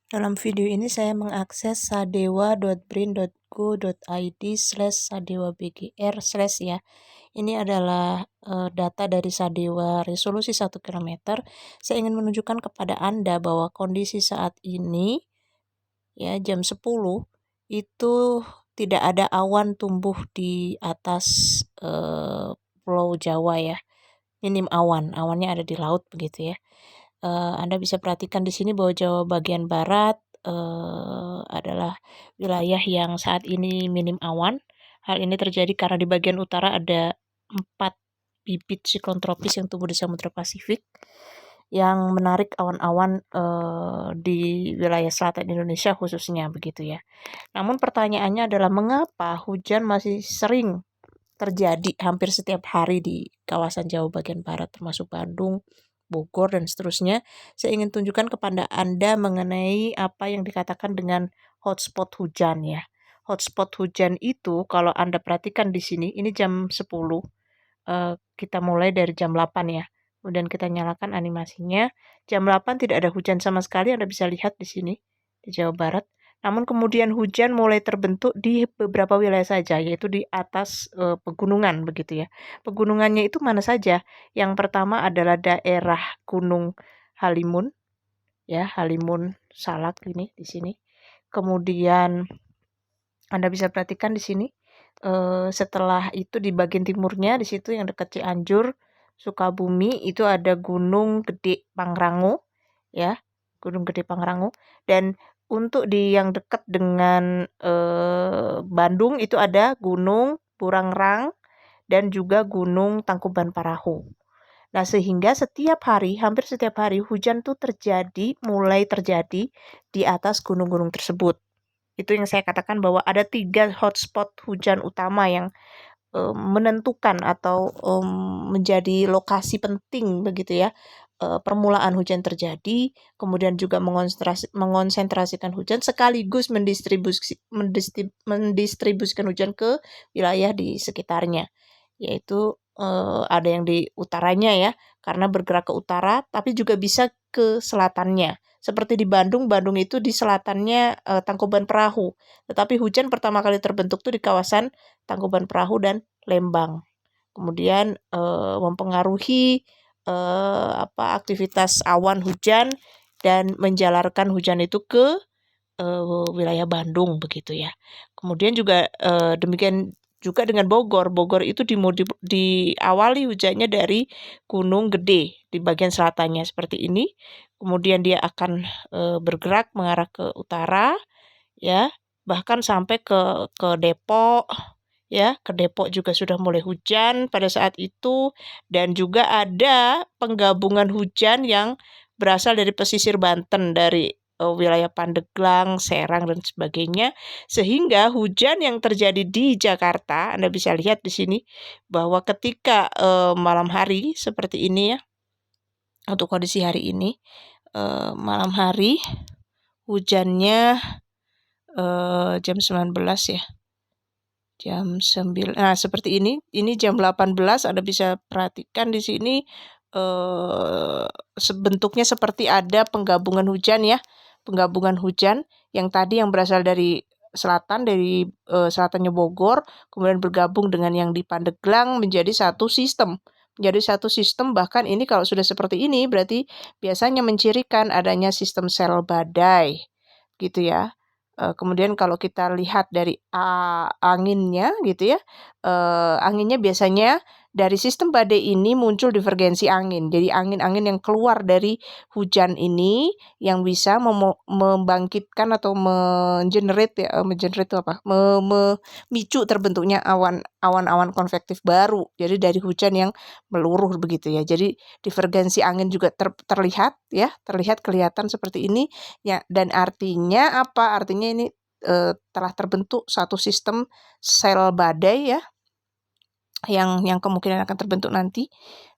Dalam video ini saya mengakses sadewa.brin.go.id/sadewabgr/ ya. Ini adalah data dari Sadewa resolusi 1 km. Saya ingin menunjukkan kepada Anda bahwa kondisi saat ini ya jam 10 itu tidak ada awan tumbuh di atas Pulau Jawa ya. Minim awan, awannya ada di laut begitu ya. Anda bisa perhatikan di sini bahwa Jawa bagian barat adalah wilayah yang saat ini minim awan. Hal ini terjadi karena di bagian utara ada 4 bibit siklon tropis yang tumbuh di Samudra Pasifik yang menarik awan-awan di wilayah selatan Indonesia khususnya begitu ya. Namun pertanyaannya adalah mengapa hujan masih sering terjadi hampir setiap hari di kawasan Jawa bagian barat termasuk Bandung, Bogor, dan seterusnya. Saya ingin tunjukkan kepada Anda mengenai apa yang dikatakan dengan hotspot hujan ya. Hotspot hujan itu kalau Anda perhatikan di sini, ini jam 10, kita mulai dari jam 8 ya. Kemudian kita nyalakan animasinya. Jam 8 tidak ada hujan sama sekali, Anda bisa lihat di sini, di Jawa Barat. Namun kemudian hujan mulai terbentuk di beberapa wilayah saja, yaitu di atas pegunungan begitu ya. Pegunungannya itu mana saja? Yang pertama adalah daerah Gunung Halimun, ya Halimun Salak ini di sini. Kemudian Anda bisa perhatikan di sini. Setelah itu di bagian timurnya di situ yang dekat Cianjur, Sukabumi itu ada Gunung Gede Pangrango, ya Gunung Gede Pangrango. Dan untuk di yang dekat dengan Bandung itu ada Gunung Burangrang dan juga Gunung Tangkuban Parahu. Nah, sehingga hampir setiap hari hujan tuh mulai terjadi di atas gunung-gunung tersebut. Itu yang saya katakan bahwa ada 3 hotspot hujan utama yang menentukan atau menjadi lokasi penting begitu ya. Permulaan hujan terjadi, kemudian juga mengonsentrasikan hujan sekaligus mendistribusikan hujan ke wilayah di sekitarnya. Yaitu ada yang di utaranya ya, karena bergerak ke utara, tapi juga bisa ke selatannya. Seperti di Bandung itu di selatannya Tangkuban Perahu. Tetapi hujan pertama kali terbentuk tuh di kawasan Tangkuban Perahu dan Lembang. Kemudian mempengaruhi aktivitas awan hujan dan menjalarkan hujan itu ke wilayah Bandung begitu ya. Kemudian juga demikian juga dengan Bogor. Bogor itu diawali hujannya dari Gunung Gede di bagian selatannya seperti ini. Kemudian dia akan bergerak mengarah ke utara ya, bahkan sampai ke Depok ya. Ke Depok juga sudah mulai hujan pada saat itu, dan juga ada penggabungan hujan yang berasal dari pesisir Banten, dari wilayah Pandeglang, Serang, dan sebagainya, sehingga hujan yang terjadi di Jakarta, Anda bisa lihat di sini bahwa ketika malam hari seperti ini ya, untuk kondisi hari ini malam hari hujannya jam 19 ya. Jam 9. Nah, seperti ini. Ini jam 18, Anda bisa perhatikan di sini bentuknya seperti ada penggabungan hujan ya. Penggabungan hujan yang tadi yang berasal dari selatan, dari selatannya Bogor, kemudian bergabung dengan yang di Pandeglang menjadi satu sistem. Bahkan ini kalau sudah seperti ini berarti biasanya mencirikan adanya sistem sel badai gitu ya. Kemudian kalau kita lihat dari anginnya gitu ya, anginnya biasanya dari sistem badai ini muncul divergensi angin. Jadi angin-angin yang keluar dari hujan ini yang bisa membangkitkan atau memicu terbentuknya awan-awan konvektif baru. Jadi dari hujan yang meluruh begitu ya. Jadi divergensi angin juga terlihat ya, kelihatan seperti ini ya. Dan artinya apa? Artinya ini telah terbentuk satu sistem sel badai ya, yang kemungkinan akan terbentuk nanti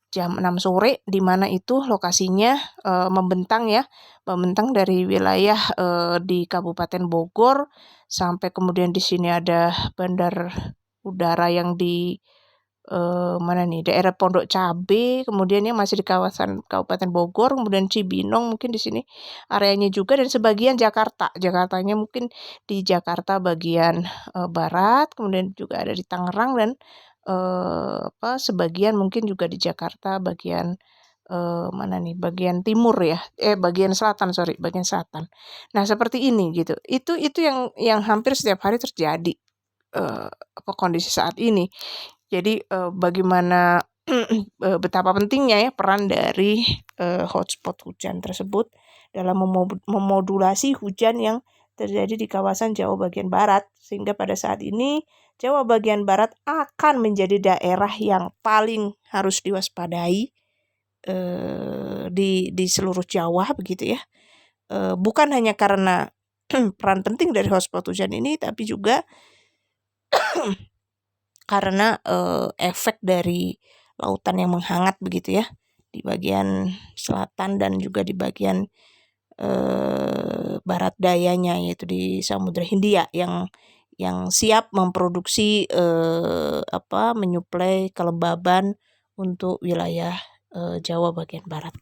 jam 6 sore, di mana itu lokasinya membentang dari wilayah di Kabupaten Bogor sampai kemudian di sini ada bandar udara yang di mana nih, daerah Pondok Cabe, kemudian yang masih di kawasan Kabupaten Bogor, kemudian Cibinong mungkin di sini areanya juga, dan sebagian Jakartanya mungkin di Jakarta bagian barat, kemudian juga ada di Tangerang, dan sebagian mungkin juga di Jakarta bagian mana nih, bagian timur ya, bagian selatan, bagian selatan. Nah, seperti ini gitu. Itu yang hampir setiap hari terjadi kondisi saat ini. Jadi bagaimana betapa pentingnya ya peran dari hotspot hujan tersebut dalam memodulasi hujan yang terjadi di kawasan Jawa bagian barat, sehingga pada saat ini Jawa bagian barat akan menjadi daerah yang paling harus diwaspadai di seluruh Jawa begitu ya. Bukan hanya karena peran penting dari hotspot hujan ini, tapi juga karena efek dari lautan yang menghangat begitu ya di bagian selatan dan juga di bagian barat dayanya, yaitu di Samudra Hindia yang siap memproduksi menyuplai kelembaban untuk wilayah Jawa bagian barat.